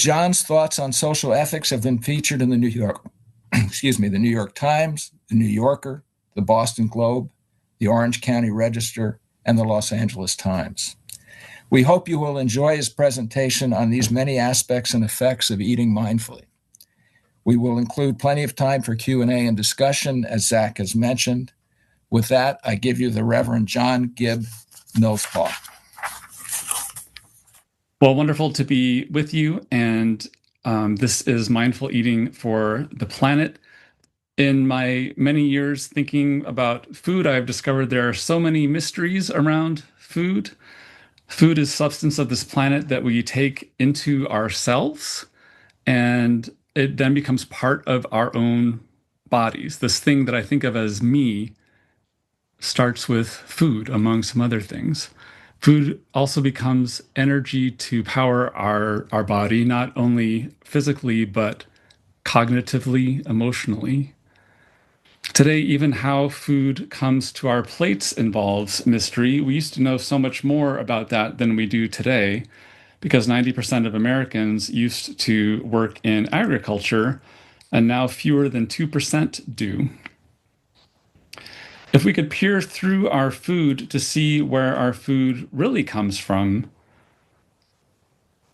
John's thoughts on social ethics have been featured in the New York, the New York Times, the New Yorker, the Boston Globe, the Orange County Register, and the Los Angeles Times. We hope you will enjoy his presentation on these many aspects and effects of eating mindfully. We will include plenty of time for Q&A and discussion, as Zach has mentioned. With that, I give you the Reverend John Gibb Millspaugh. Well, wonderful to be with you, and this is Mindful Eating for the Planet. In my many years thinking about food, I've discovered there are so many mysteries around food. Food is substance of this planet that we take into ourselves, and it then becomes part of our own bodies. This thing that I think of as me starts with food, among some other things. Food also becomes energy to power our body, not only physically, but cognitively, emotionally. Today, even how food comes to our plates involves mystery. We used to know so much more about that than we do today, because 90% of Americans used to work in agriculture, and now fewer than 2% do. If we could peer through our food to see where our food really comes from,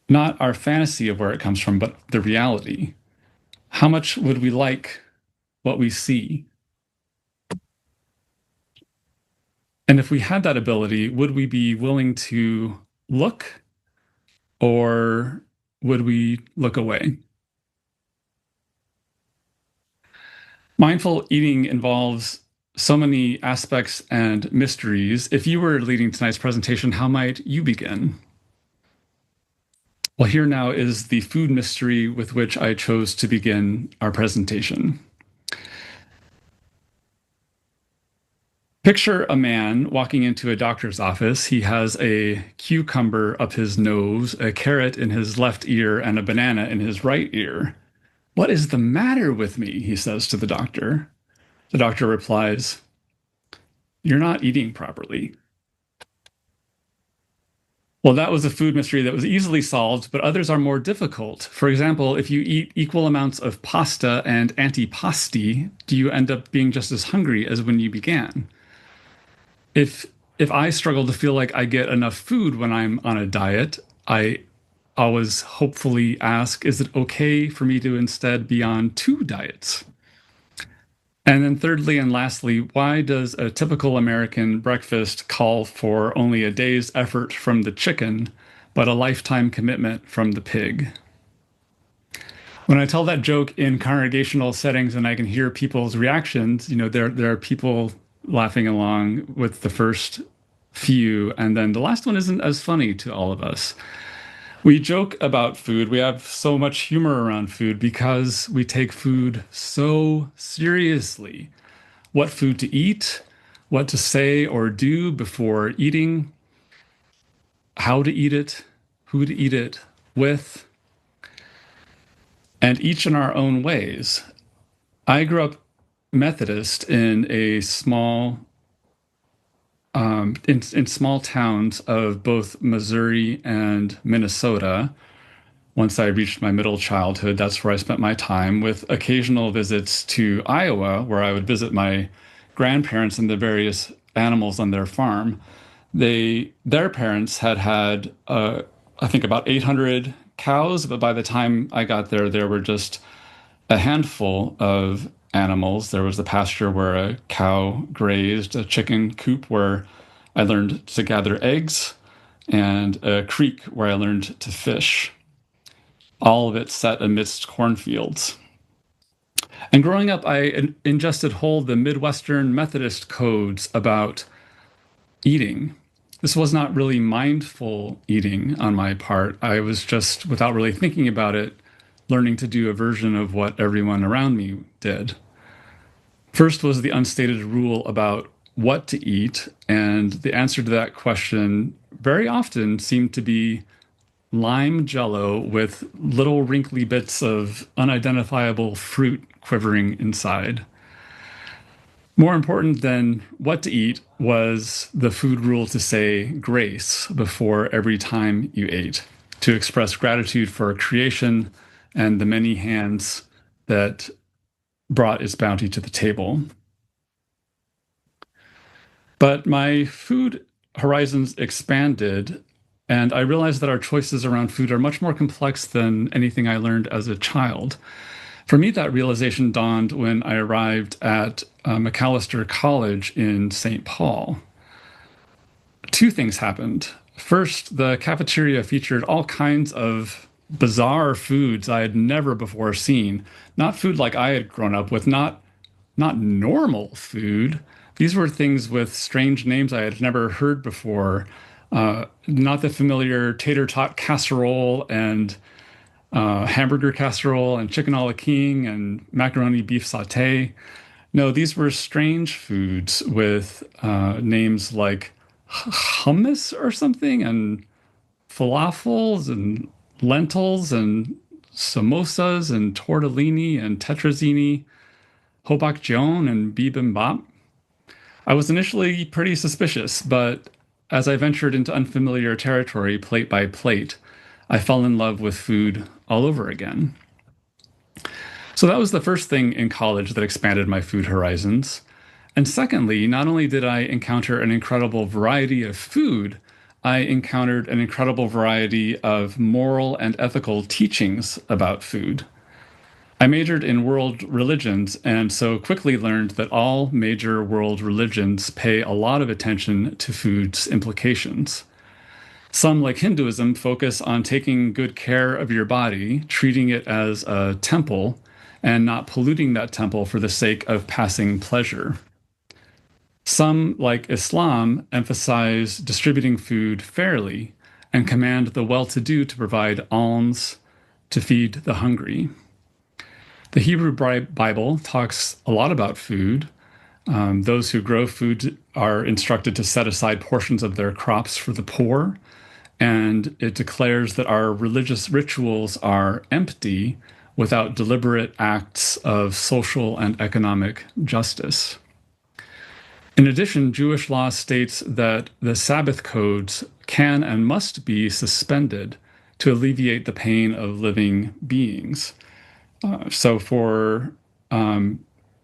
not our fantasy of where it comes from, but the reality, how much would we like what we see? And if we had that ability, would we be willing to look, or would we look away? Mindful eating involves so many aspects and mysteries. If you were leading tonight's presentation, how might you begin? Well, here now is the food mystery with which I chose to begin our presentation. Picture a man walking into a doctor's office. He has a cucumber up his nose, a carrot in his left ear, and a banana in his right ear. "What is the matter with me?" he says to the doctor. The doctor replies, "You're not eating properly." Well, that was a food mystery that was easily solved, but others are more difficult. For example, if you eat equal amounts of pasta and antipasti, do you end up being just as hungry as when you began? If I struggle to feel like I get enough food when I'm on a diet, I always hopefully ask, is it okay for me to instead be on 2 diets? And then thirdly and lastly, why does a typical American breakfast call for only a day's effort from the chicken, but a lifetime commitment from the pig? When I tell that joke in congregational settings and I can hear people's reactions, there are people laughing along with the first few, and then the last one isn't as funny to all of us. We joke about food. We have so much humor around food because we take food so seriously. What food to eat, what to say or do before eating, how to eat it, who to eat it with, and each in our own ways. I grew up Methodist in a small in small towns of both Missouri and Minnesota. Once I reached my middle childhood, that's where I spent my time, with occasional visits to Iowa, where I would visit my grandparents and the various animals on their farm. Their parents had I think about 800 cows, but by the time I got there were just a handful of animals. There was the pasture where a cow grazed, a chicken coop where I learned to gather eggs, and a creek where I learned to fish. All of it set amidst cornfields. And growing up, I ingested whole the Midwestern Methodist codes about eating. This was not really mindful eating on my part. I was just, without really thinking about it, learning to do a version of what everyone around me did. First was the unstated rule about what to eat, and the answer to that question very often seemed to be lime jello with little wrinkly bits of unidentifiable fruit quivering inside. More important than what to eat was the food rule to say grace before every time you ate, to express gratitude for creation and the many hands that brought its bounty to the table. But my food horizons expanded, and I realized that our choices around food are much more complex than anything I learned as a child. For me, that realization dawned when I arrived at Macalester College in St. Paul. Two things happened. First, the cafeteria featured all kinds of bizarre foods I had never before seen. Not food like I had grown up with, not normal food. These were things with strange names I had never heard before. Not the familiar tater tot casserole and hamburger casserole and chicken a la king and macaroni beef saute. No, these were strange foods with names like hummus or something, and falafels and lentils and samosas and tortellini and tetrazzini, hobakjeon and bibimbap. I was initially pretty suspicious, but as I ventured into unfamiliar territory plate by plate, I fell in love with food all over again. So that was the first thing in college that expanded my food horizons. And secondly, not only did I encounter an incredible variety of food, I encountered an incredible variety of moral and ethical teachings about food. I majored in world religions and so quickly learned that all major world religions pay a lot of attention to food's implications. Some, like Hinduism, focus on taking good care of your body, treating it as a temple, and not polluting that temple for the sake of passing pleasure. Some, like Islam, emphasize distributing food fairly and command the well-to-do to provide alms to feed the hungry. The Hebrew Bible talks a lot about food. Those who grow food are instructed to set aside portions of their crops for the poor, and it declares that our religious rituals are empty without deliberate acts of social and economic justice. In addition, Jewish law states that the Sabbath codes can and must be suspended to alleviate the pain of living beings. So for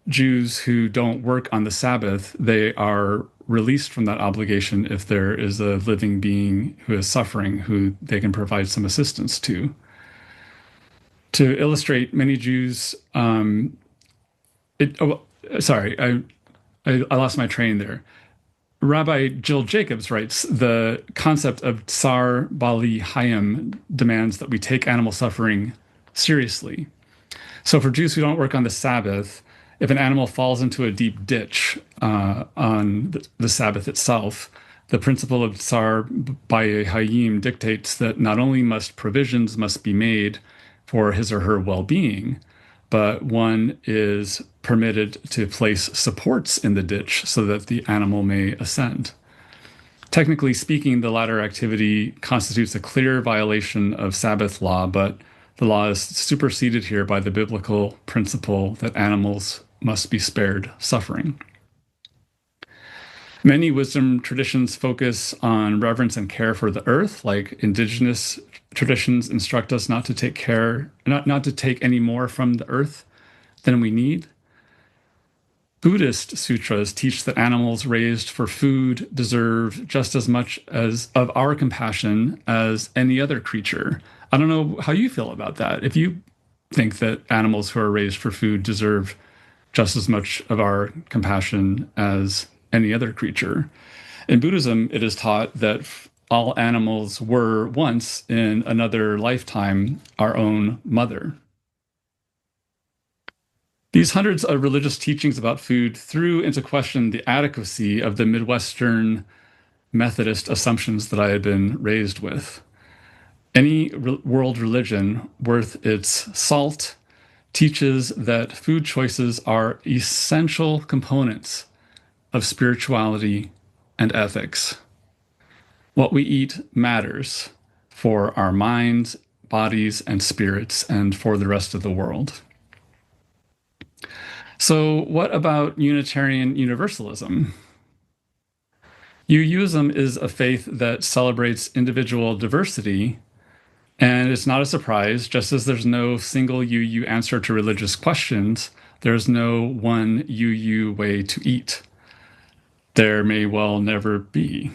Jews who don't work on the Sabbath, they are released from that obligation if there is a living being who is suffering, who they can provide some assistance to. To illustrate, many Jews, sorry, I lost my train there. Rabbi Jill Jacobs writes, the concept of Tsar Bali Hayim demands that we take animal suffering seriously. So for Jews who don't work on the Sabbath, if an animal falls into a deep ditch on the Sabbath itself, the principle of Tsar Bali Hayim dictates that not only must provisions must be made for his or her well-being, but one is permitted to place supports in the ditch so that the animal may ascend. Technically speaking, the latter activity constitutes a clear violation of Sabbath law, but the law is superseded here by the biblical principle that animals must be spared suffering. Many wisdom traditions focus on reverence and care for the earth, like indigenous traditions instruct us not to take any more from the earth than we need. Buddhist sutras teach that animals raised for food deserve just as much as of our compassion as any other creature. I don't know how you feel about that. If you think that animals who are raised for food deserve just as much of our compassion as any other creature. In Buddhism, it is taught that all animals were once in another lifetime our own mother. These hundreds of religious teachings about food threw into question the adequacy of the Midwestern Methodist assumptions that I had been raised with. Any world religion worth its salt teaches that food choices are essential components of spirituality and ethics. What we eat matters for our minds, bodies, and spirits, and for the rest of the world. So what about Unitarian Universalism? UUism is a faith that celebrates individual diversity And it's not a surprise, just as there's no single UU answer to religious questions, there's no one UU way to eat. There may well never be.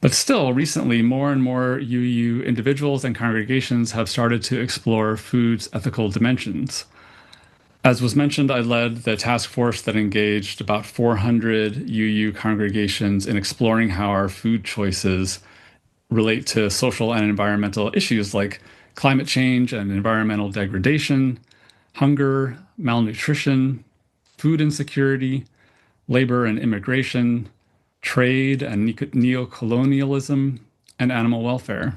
But still, recently, more and more UU individuals and congregations have started to explore food's ethical dimensions. As was mentioned, I led the task force that engaged about 400 UU congregations in exploring how our food choices relate to social and environmental issues like climate change and environmental degradation, hunger, malnutrition, food insecurity, labor and immigration, trade and neocolonialism, and animal welfare.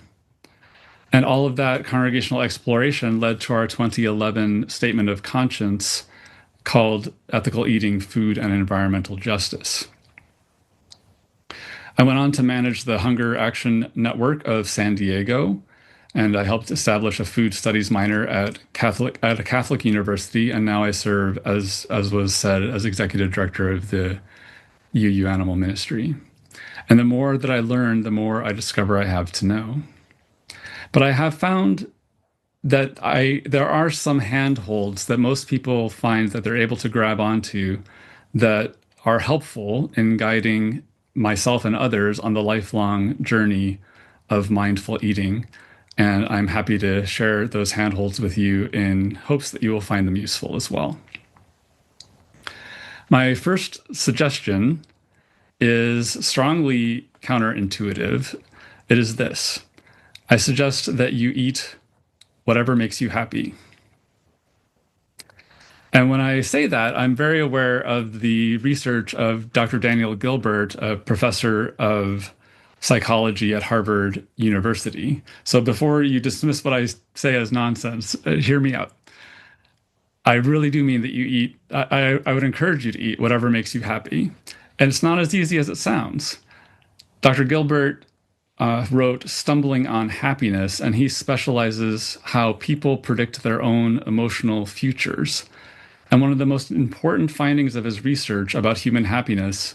And all of that congregational exploration led to our 2011 statement of conscience called Ethical Eating, Food, and Environmental Justice. I went on to manage the Hunger Action Network of San Diego, and I helped establish a food studies minor at a Catholic university, and now I serve, as was said, as executive director of the UU Animal Ministry. And the more that I learn, the more I discover I have to know. But I have found that there are some handholds that most people find that they're able to grab onto that are helpful in guiding myself and others on the lifelong journey of mindful eating. And I'm happy to share those handholds with you in hopes that you will find them useful as well. My first suggestion is strongly counterintuitive. It is this: I suggest that you eat whatever makes you happy. And when I say that, I'm very aware of the research of Dr. Daniel Gilbert, a professor of psychology at Harvard University. So before you dismiss what I say as nonsense, hear me out. I really do mean that you eat, I would encourage you to eat whatever makes you happy. And it's not as easy as it sounds. Dr. Gilbert wrote Stumbling on Happiness, and he specializes how people predict their own emotional futures. And one of the most important findings of his research about human happiness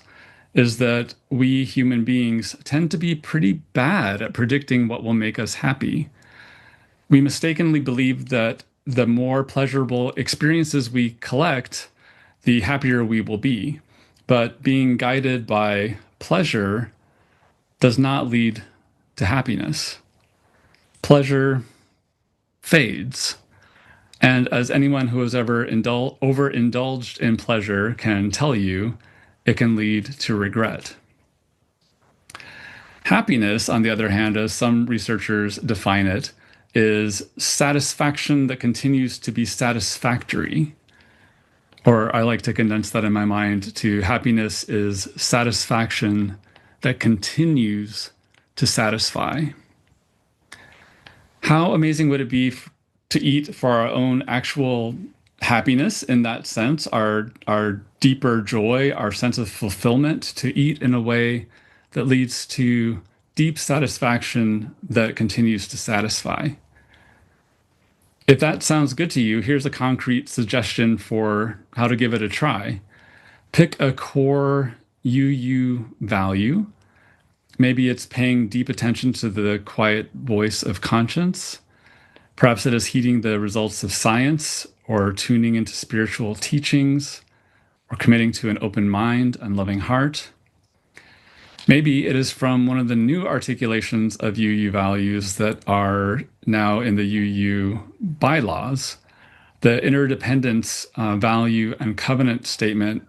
is that we human beings tend to be pretty bad at predicting what will make us happy. We mistakenly believe that the more pleasurable experiences we collect, the happier we will be. But being guided by pleasure does not lead to happiness. Pleasure fades. And as anyone who has ever overindulged in pleasure can tell you, it can lead to regret. Happiness, on the other hand, as some researchers define it, is satisfaction that continues to be satisfactory. Or I like to condense that in my mind to happiness is satisfaction that continues to satisfy. How amazing would it be to eat for our own actual happiness in that sense, our deeper joy, our sense of fulfillment, to eat in a way that leads to deep satisfaction that continues to satisfy? If that sounds good to you, here's a concrete suggestion for how to give it a try. Pick a core UU value. Maybe it's paying deep attention to the quiet voice of conscience. Perhaps it is heeding the results of science, or tuning into spiritual teachings, or committing to an open mind and loving heart. Maybe it is from one of the new articulations of UU values that are now in the UU bylaws. The interdependence value and covenant statement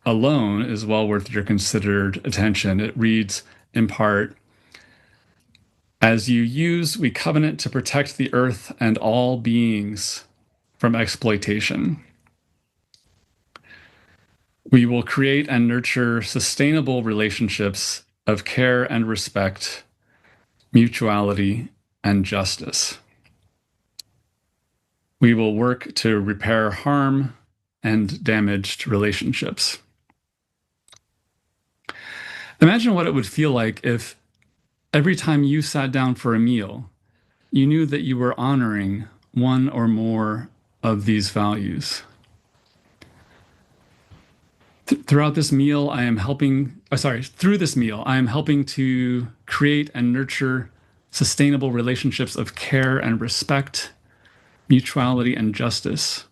alone is well worth your considered attention. It reads in part, "As UUs, we covenant to protect the earth and all beings from exploitation. We will create and nurture sustainable relationships of care and respect, mutuality, and justice. We will work to repair harm and damaged relationships." Imagine what it would feel like if every time you sat down for a meal, you knew that you were honoring one or more of these values. Through this meal, I am helping to create and nurture sustainable relationships of care and respect, mutuality and justice.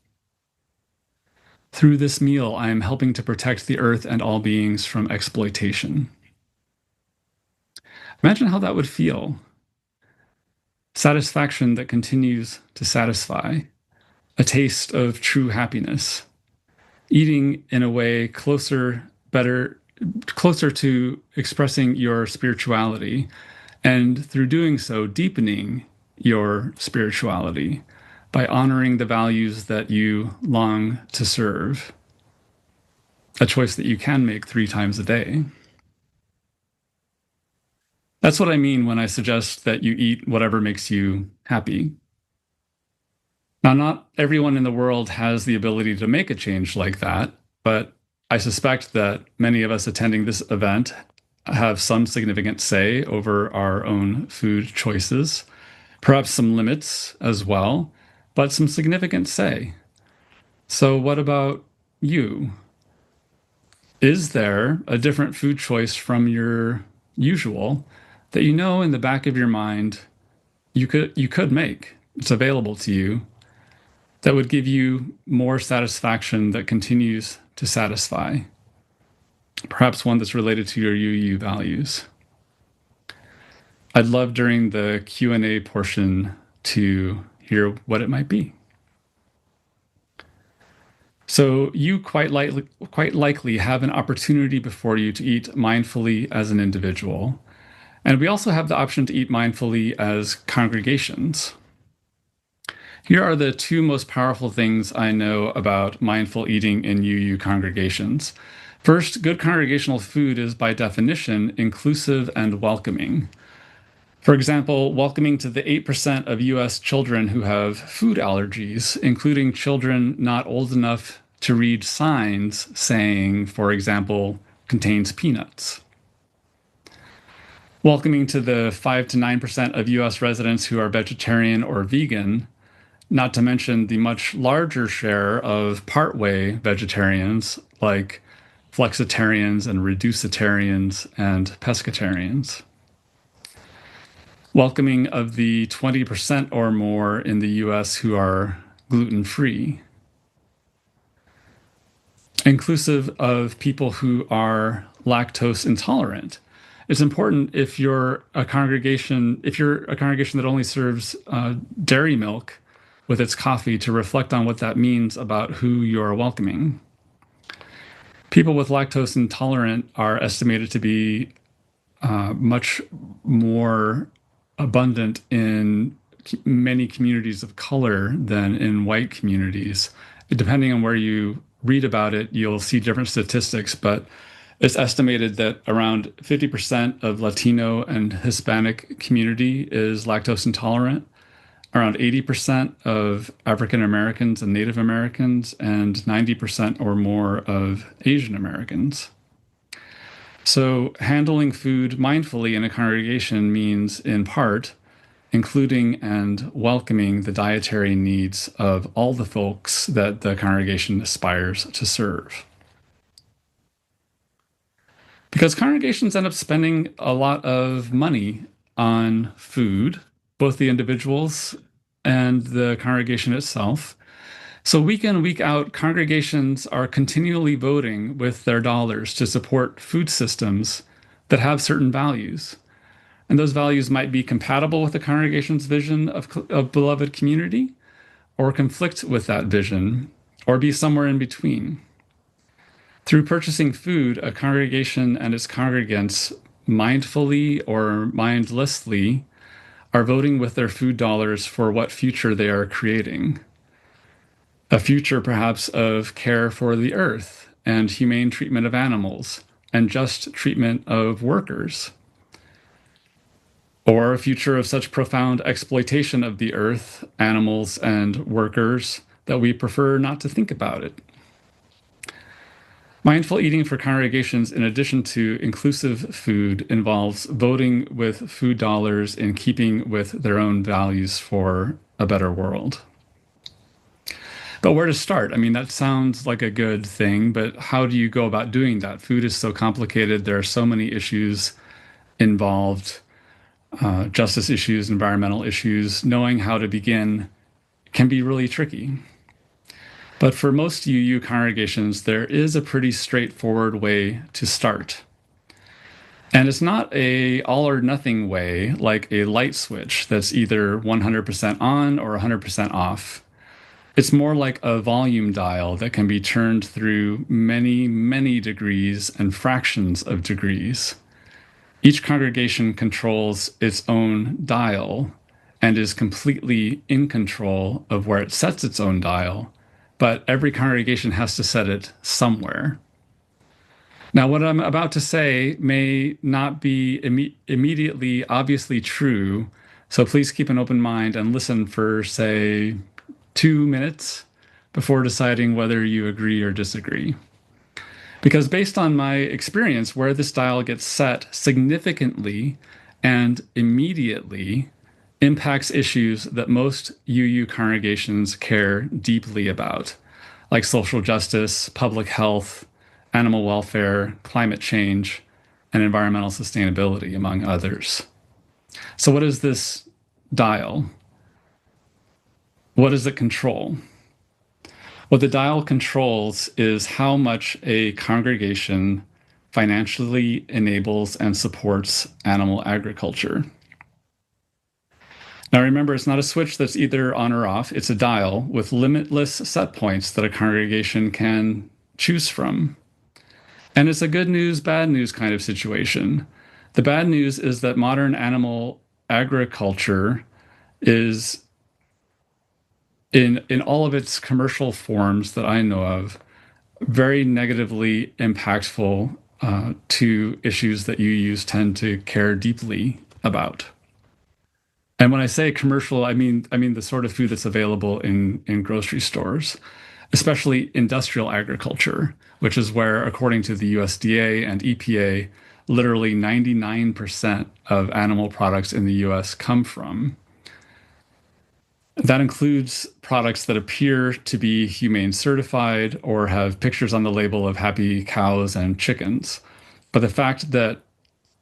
Through this meal, I am helping to protect the earth and all beings from exploitation. Imagine how that would feel. Satisfaction that continues to satisfy, a taste of true happiness, eating in a way closer to expressing your spirituality, and through doing so, deepening your spirituality by honoring the values that you long to serve. A choice that you can make 3 times a day. That's what I mean when I suggest that you eat whatever makes you happy. Now, not everyone in the world has the ability to make a change like that, but I suspect that many of us attending this event have some significant say over our own food choices, perhaps some limits as well, but some significant say. So what about you? Is there a different food choice from your usual that you know in the back of your mind you could make? It's available to you, that would give you more satisfaction that continues to satisfy. Perhaps one that's related to your UU values. I'd love during the Q&A portion to hear what it might be. So you quite likely have an opportunity before you to eat mindfully as an individual. And we also have the option to eat mindfully as congregations. Here are the 2 most powerful things I know about mindful eating in UU congregations. First, good congregational food is by definition inclusive and welcoming. For example, welcoming to the 8% of US children who have food allergies, including children not old enough to read signs saying, for example, contains peanuts. Welcoming to the 5 to 9% of US residents who are vegetarian or vegan, not to mention the much larger share of partway vegetarians like flexitarians and reducitarians and pescatarians. Welcoming of the 20% or more in the US who are gluten-free. Inclusive of people who are lactose intolerant. It's important if you're a congregation that only serves dairy milk with its coffee, to reflect on what that means about who you're welcoming. People with lactose intolerant are estimated to be much more abundant in many communities of color than in white communities. Depending on where you read about it, you'll see different statistics, but it's estimated that around 50% of Latino and Hispanic community is lactose intolerant. Around 80% of African Americans and Native Americans, and 90% or more of Asian Americans. So handling food mindfully in a congregation means, in part, including and welcoming the dietary needs of all the folks that the congregation aspires to serve. Because congregations end up spending a lot of money on food, both the individuals and the congregation itself. So week in, week out, congregations are continually voting with their dollars to support food systems that have certain values. And those values might be compatible with the congregation's vision of beloved community, or conflict with that vision, or be somewhere in between. Through purchasing food, a congregation and its congregants mindfully or mindlessly are voting with their food dollars for what future they are creating. A future perhaps of care for the earth and humane treatment of animals and just treatment of workers. Or a future of such profound exploitation of the earth, animals, and workers that we prefer not to think about it. Mindful eating for congregations, in addition to inclusive food, involves voting with food dollars in keeping with their own values for a better world. But where to start? I mean, that sounds like a good thing, but how do you go about doing that? Food is so complicated. There are so many issues involved. justice issues, environmental issues, knowing how to begin can be really tricky. But for most UU congregations, there is a pretty straightforward way to start. And it's not a all or nothing way, like a light switch that's either 100% on or 100% off. It's more like a volume dial that can be turned through many, many degrees and fractions of degrees. Each congregation controls its own dial and is completely in control of where it sets its own dial, but every congregation has to set it somewhere. Now, what I'm about to say may not be immediately obviously true, so please keep an open mind and listen for, say, 2 minutes before deciding whether you agree or disagree. Because based on my experience, where this dial gets set significantly and immediately impacts issues that most UU congregations care deeply about, like social justice, public health, animal welfare, climate change, and environmental sustainability, among others. So, what is this dial? What does it control? What the dial controls is how much a congregation financially enables and supports animal agriculture. Now, remember, it's not a switch that's either on or off. It's a dial with limitless set points that a congregation can choose from. And it's a good news, bad news kind of situation. The bad news is that modern animal agriculture is, in all of its commercial forms that I know of, very negatively impactful to issues that UUs tend to care deeply about. And when I say commercial, I mean the sort of food that's available in grocery stores, especially industrial agriculture, which is where, according to the USDA and EPA, literally 99% of animal products in the US come from. That includes products that appear to be humane certified or have pictures on the label of happy cows and chickens. But the fact that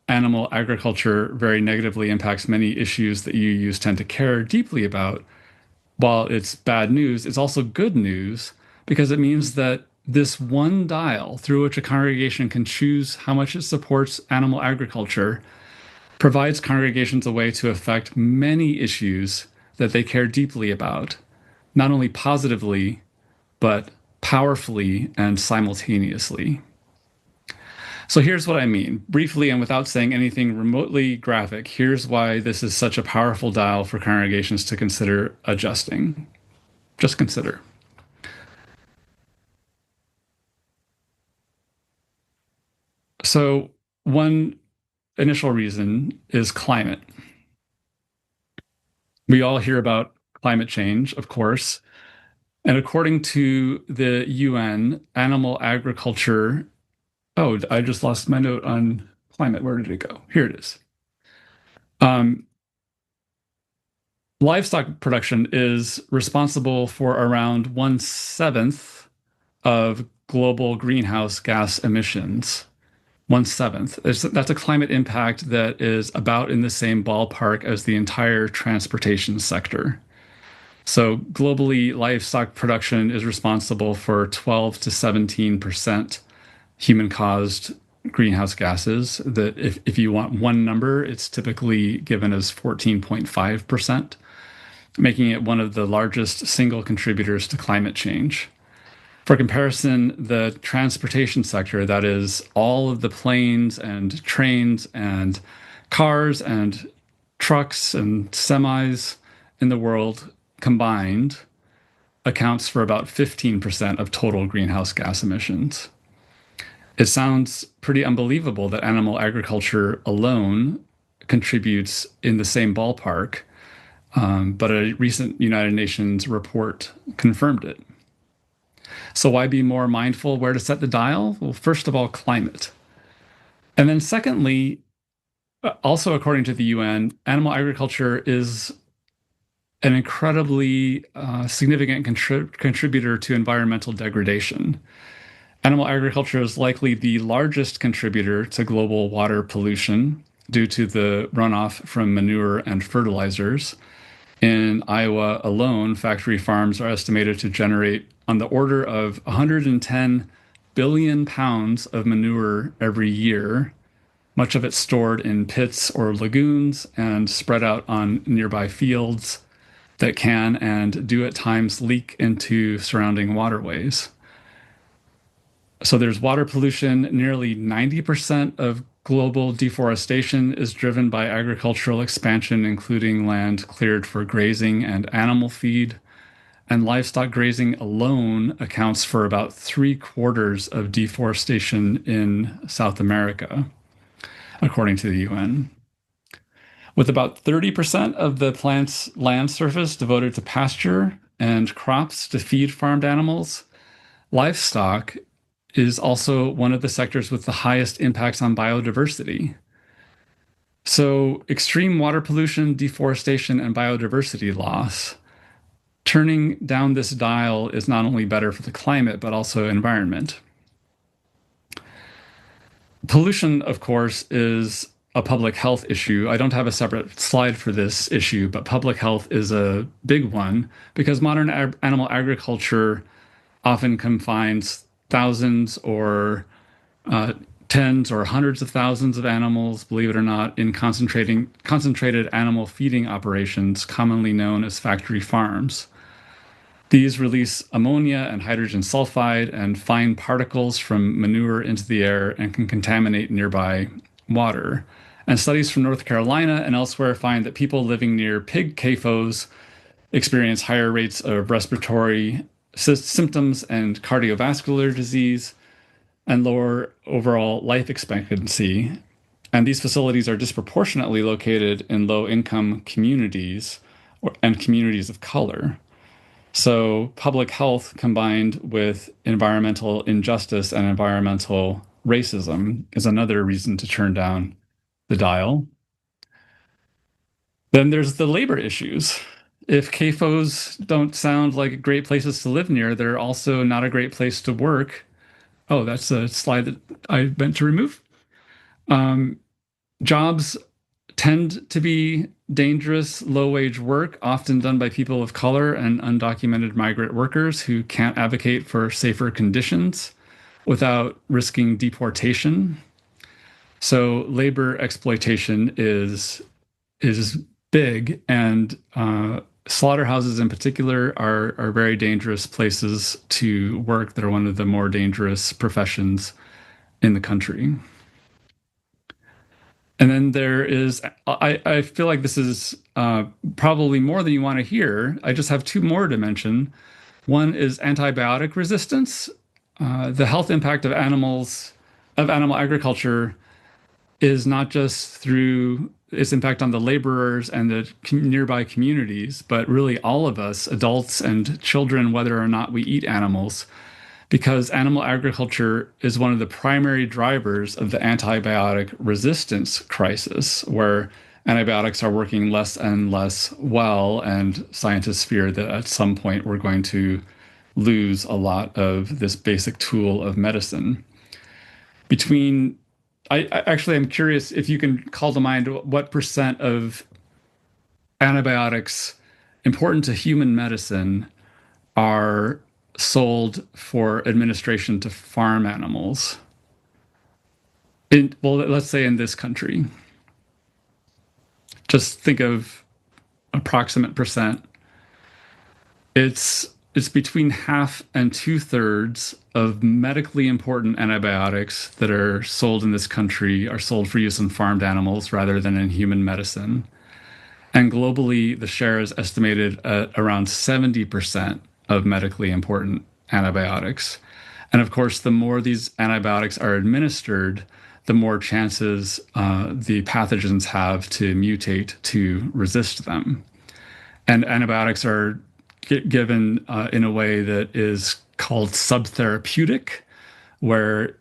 animal agriculture very negatively impacts many issues that UUs tend to care deeply about, while it's bad news, it's also good news because it means that this one dial through which a congregation can choose how much it supports animal agriculture provides congregations a way to affect many issues that they care deeply about, not only positively, but powerfully and simultaneously. So here's what I mean. Briefly and without saying anything remotely graphic, here's why this is such a powerful dial for congregations to consider adjusting. Just consider. So one initial reason is climate. We all hear about climate change, of course. And according to the UN, animal agriculture. Oh, I just lost my note on climate. Where did it go? Here it is. Livestock production is responsible for around 1/7 of global greenhouse gas emissions. 1/7. That's a climate impact that is about in the same ballpark as the entire transportation sector. So globally, livestock production is responsible for 12 to 17% human-caused greenhouse gases. That if you want one number, it's typically given as 14.5%, making it one of the largest single contributors to climate change. For comparison, the transportation sector, that is all of the planes and trains and cars and trucks and semis in the world combined, accounts for about 15% of total greenhouse gas emissions. It sounds pretty unbelievable that animal agriculture alone contributes in the same ballpark, but a recent United Nations report confirmed it. So why be more mindful where to set the dial? Well, first of all, climate. And then secondly, also according to the UN, animal agriculture is an incredibly significant contributor to environmental degradation. Animal agriculture is likely the largest contributor to global water pollution, due to the runoff from manure and fertilizers. In Iowa alone, factory farms are estimated to generate on the order of 110 billion pounds of manure every year, much of it stored in pits or lagoons and spread out on nearby fields that can and do at times leak into surrounding waterways. So there's water pollution. Nearly 90% of global deforestation is driven by agricultural expansion, including land cleared for grazing and animal feed. And livestock grazing alone accounts for about 3/4 of deforestation in South America, according to the UN. With about 30% of the planet's land surface devoted to pasture and crops to feed farmed animals, livestock is also one of the sectors with the highest impacts on biodiversity. So, extreme water pollution, deforestation, and biodiversity loss. Turning down this dial is not only better for the climate, but also environment. Pollution, of course, is a public health issue. I don't have a separate slide for this issue, but public health is a big one because modern animal agriculture often confines thousands or tens or hundreds of thousands of animals, believe it or not, in concentrated animal feeding operations, commonly known as factory farms. These release ammonia and hydrogen sulfide and fine particles from manure into the air and can contaminate nearby water. And studies from North Carolina and elsewhere find that people living near pig CAFOs experience higher rates of respiratory symptoms and cardiovascular disease and lower overall life expectancy. And these facilities are disproportionately located in low-income communities and communities of color. So public health combined with environmental injustice and environmental racism is another reason to turn down the dial. Then there's the labor issues. If CAFOs don't sound like great places to live near, they're also not a great place to work. Oh, that's a slide that I meant to remove. Jobs tend to be dangerous, low-wage work, often done by people of color and undocumented migrant workers who can't advocate for safer conditions without risking deportation. So labor exploitation is big, and slaughterhouses in particular are very dangerous places to work. They're one of the more dangerous professions in the country. And then there is, I feel like this is probably more than you want to hear. I just have two more to mention. One is antibiotic resistance. The health impact of animal agriculture is not just through its impact on the laborers and the nearby communities, but really all of us, adults and children, whether or not we eat animals, because animal agriculture is one of the primary drivers of the antibiotic resistance crisis, where antibiotics are working less and less well, and scientists fear that at some point we're going to lose a lot of this basic tool of medicine. I'm curious if you can call to mind what percent of antibiotics important to human medicine are sold for administration to farm animals. Let's say in this country. Just think of approximate percent. It's between half and 2/3 of medically important antibiotics that are sold in this country are sold for use in farmed animals rather than in human medicine. And globally, the share is estimated at around 70% of medically important antibiotics. And of course, the more these antibiotics are administered, the more chances the pathogens have to mutate to resist them. And antibiotics are given in a way that is called subtherapeutic, where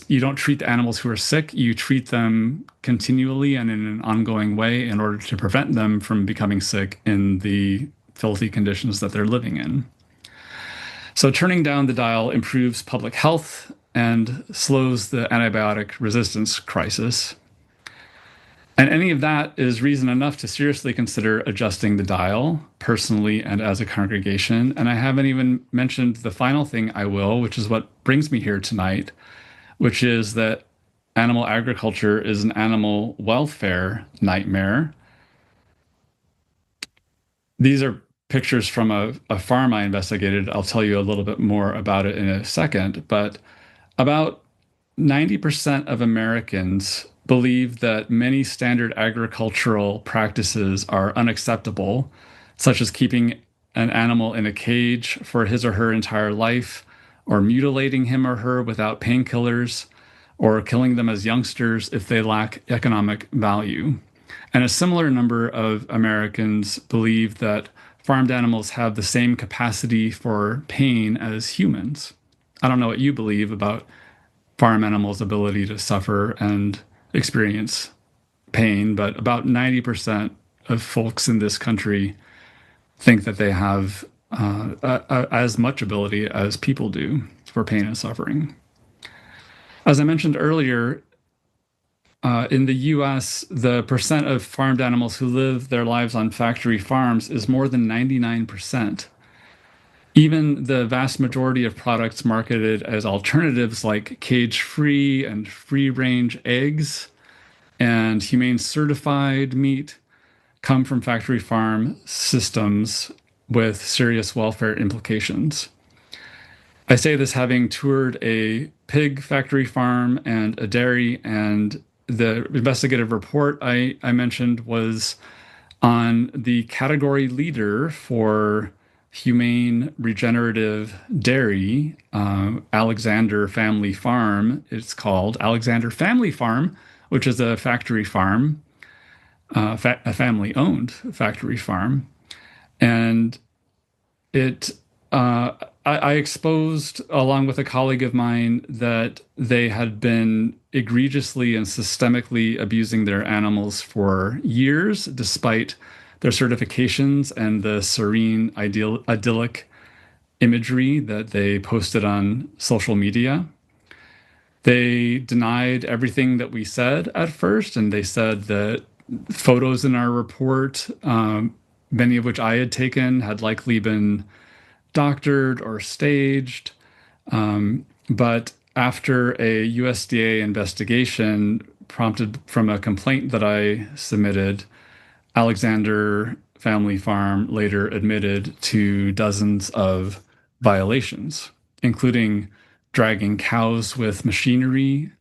you don't treat the animals who are sick, you treat them continually and in an ongoing way in order to prevent them from becoming sick in the filthy conditions that they're living in. So turning down the dial improves public health and slows the antibiotic resistance crisis. And any of that is reason enough to seriously consider adjusting the dial personally and as a congregation. And I haven't even mentioned the final thing I will, which is what brings me here tonight, which is that animal agriculture is an animal welfare nightmare. These are pictures from a farm I investigated. I'll tell you a little bit more about it in a second, but about 90% of Americans believe that many standard agricultural practices are unacceptable, such as keeping an animal in a cage for his or her entire life, or mutilating him or her without painkillers, or killing them as youngsters if they lack economic value. And a similar number of Americans believe that farmed animals have the same capacity for pain as humans. I don't know what you believe about farm animals' ability to suffer and experience pain, but about 90% of folks in this country think that they have as much ability as people do for pain and suffering. As I mentioned earlier, in the US, the percent of farmed animals who live their lives on factory farms is more than 99%. Even the vast majority of products marketed as alternatives like cage-free and free-range eggs and humane certified meat come from factory farm systems with serious welfare implications. I say this having toured a pig factory farm and a dairy, and the investigative report I mentioned was on the category leader for humane regenerative dairy, Alexander Family Farm. It's called Alexander Family Farm, which is a factory farm, a family-owned factory farm, and it. I exposed, along with a colleague of mine, that they had been egregiously and systemically abusing their animals for years, despite their certifications and the serene, idyllic imagery that they posted on social media. They denied everything that we said at first, and they said that photos in our report, many of which I had taken, had likely been doctored or staged. But after a USDA investigation prompted from a complaint that I submitted, Alexander Family Farm later admitted to dozens of violations, including dragging cows with machinery,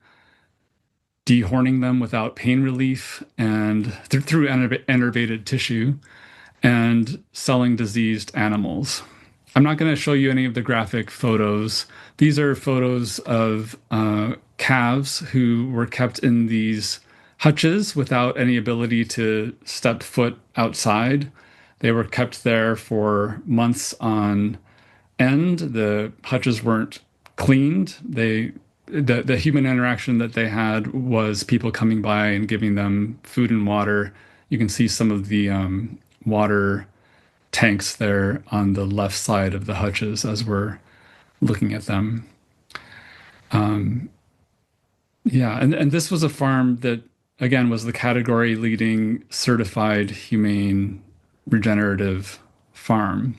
dehorning them without pain relief and through enervated tissue, and selling diseased animals. I'm not going to show you any of the graphic photos. These are photos of calves who were kept in these hutches without any ability to step foot outside. They were kept there for months on end. The hutches weren't cleaned. The human interaction that they had was people coming by and giving them food and water. You can see some of the water tanks there on the left side of the hutches as we're looking at them. Yeah, and this was a farm that, again, was the category leading certified humane regenerative farm.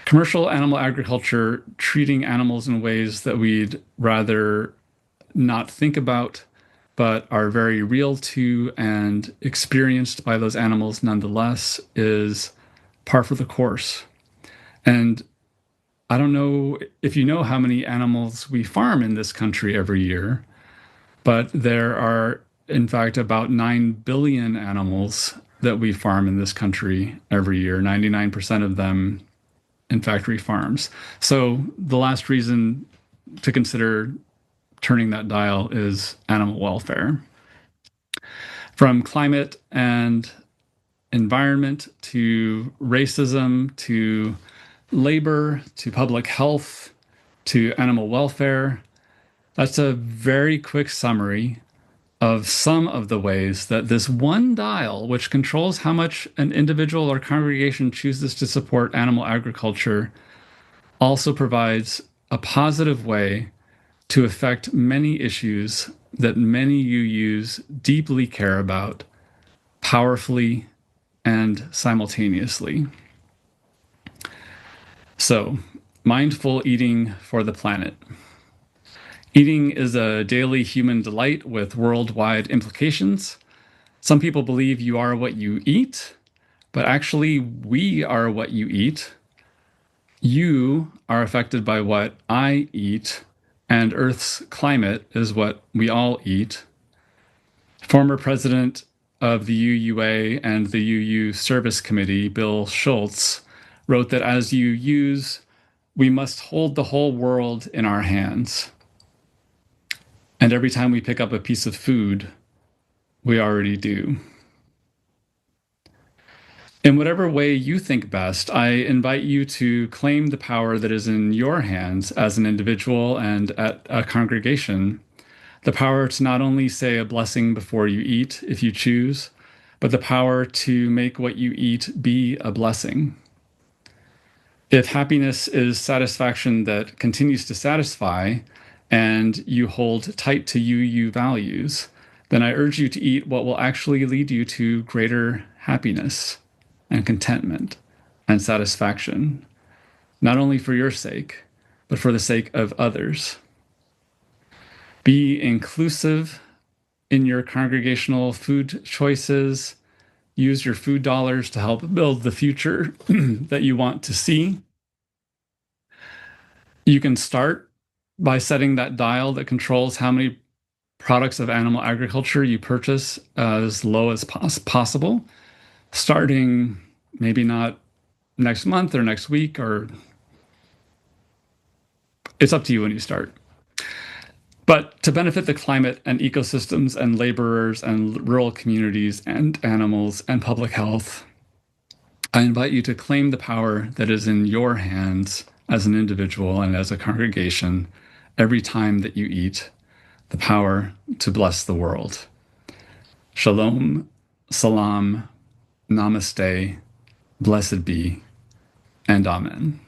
Commercial animal agriculture, treating animals in ways that we'd rather not think about, but are very real to and experienced by those animals nonetheless, is par for the course. And I don't know if you know how many animals we farm in this country every year, but there are, in fact, about 9 billion animals that we farm in this country every year, 99% of them in factory farms. So the last reason to consider turning that dial is animal welfare. From climate and environment to racism to labor to public health to animal welfare, that's a very quick summary of some of the ways that this one dial, which controls how much an individual or congregation chooses to support animal agriculture, also provides a positive way to affect many issues that many UUs deeply care about, powerfully and simultaneously. So, mindful eating for the planet. Eating is a daily human delight with worldwide implications. Some people believe you are what you eat, but actually, we are what you eat. You are affected by what I eat, and Earth's climate is what we all eat. Former president of the UUA and the UU Service Committee, Bill Schultz, wrote that as UUs, we must hold the whole world in our hands. And every time we pick up a piece of food, we already do. In whatever way you think best, I invite you to claim the power that is in your hands as an individual and at a congregation. The power to not only say a blessing before you eat, if you choose, but the power to make what you eat be a blessing. If happiness is satisfaction that continues to satisfy, and you hold tight to UU values, then I urge you to eat what will actually lead you to greater happiness and contentment and satisfaction, not only for your sake, but for the sake of others. Be inclusive in your congregational food choices. Use your food dollars to help build the future that you want to see. You can start by setting that dial that controls how many products of animal agriculture you purchase as low as possible, starting maybe not next month or next week, or it's up to you when you start. But to benefit the climate and ecosystems and laborers and rural communities and animals and public health, I invite you to claim the power that is in your hands as an individual and as a congregation every time that you eat, the power to bless the world. Shalom, salam, namaste, blessed be, and amen.